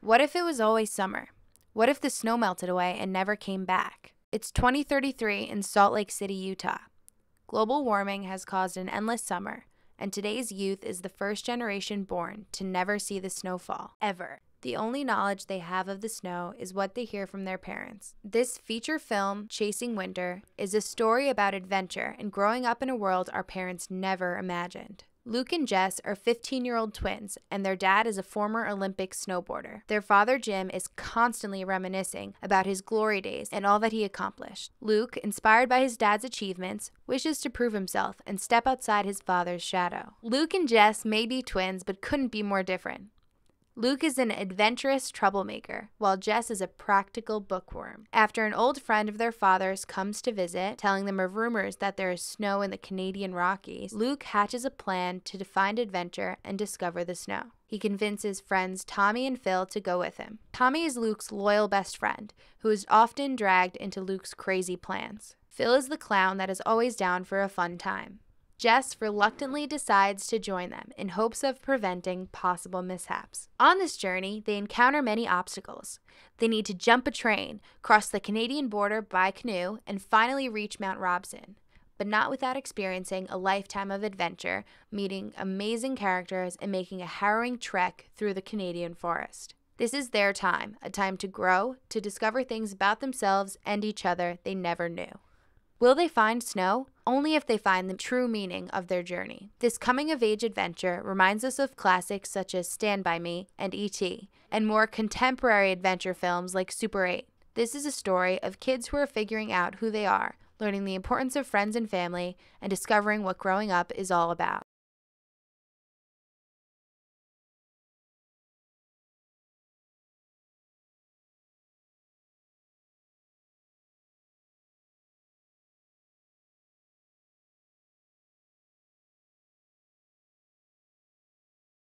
What if it was always summer? What if the snow melted away and never came back? It's 2033 in Salt Lake City, Utah. Global warming has caused an endless summer, and today's youth is the first generation born to never see the snowfall, ever. The only knowledge they have of the snow is what they hear from their parents. This feature film, Chasing Winter, is a story about adventure and growing up in a world our parents never imagined. Luke and Jess are 15-year-old twins, and their dad is a former Olympic snowboarder. Their father, Jim, is constantly reminiscing about his glory days and all that he accomplished. Luke, inspired by his dad's achievements, wishes to prove himself and step outside his father's shadow. Luke and Jess may be twins, but couldn't be more different. Luke is an adventurous troublemaker, while Jess is a practical bookworm. After an old friend of their father's comes to visit, telling them of rumors that there is snow in the Canadian Rockies, Luke hatches a plan to find adventure and discover the snow. He convinces friends Tommy and Phil to go with him. Tommy is Luke's loyal best friend, who is often dragged into Luke's crazy plans. Phil is the clown that is always down for a fun time. Jess reluctantly decides to join them in hopes of preventing possible mishaps. On this journey, they encounter many obstacles. They need to jump a train, cross the Canadian border by canoe, and finally reach Mount Robson, but not without experiencing a lifetime of adventure, meeting amazing characters, and making a harrowing trek through the Canadian forest. This is their time, a time to grow, to discover things about themselves and each other they never knew. Will they find snow? Only if they find the true meaning of their journey. This coming-of-age adventure reminds us of classics such as Stand By Me and E.T., and more contemporary adventure films like Super 8. This is a story of kids who are figuring out who they are, learning the importance of friends and family, and discovering what growing up is all about.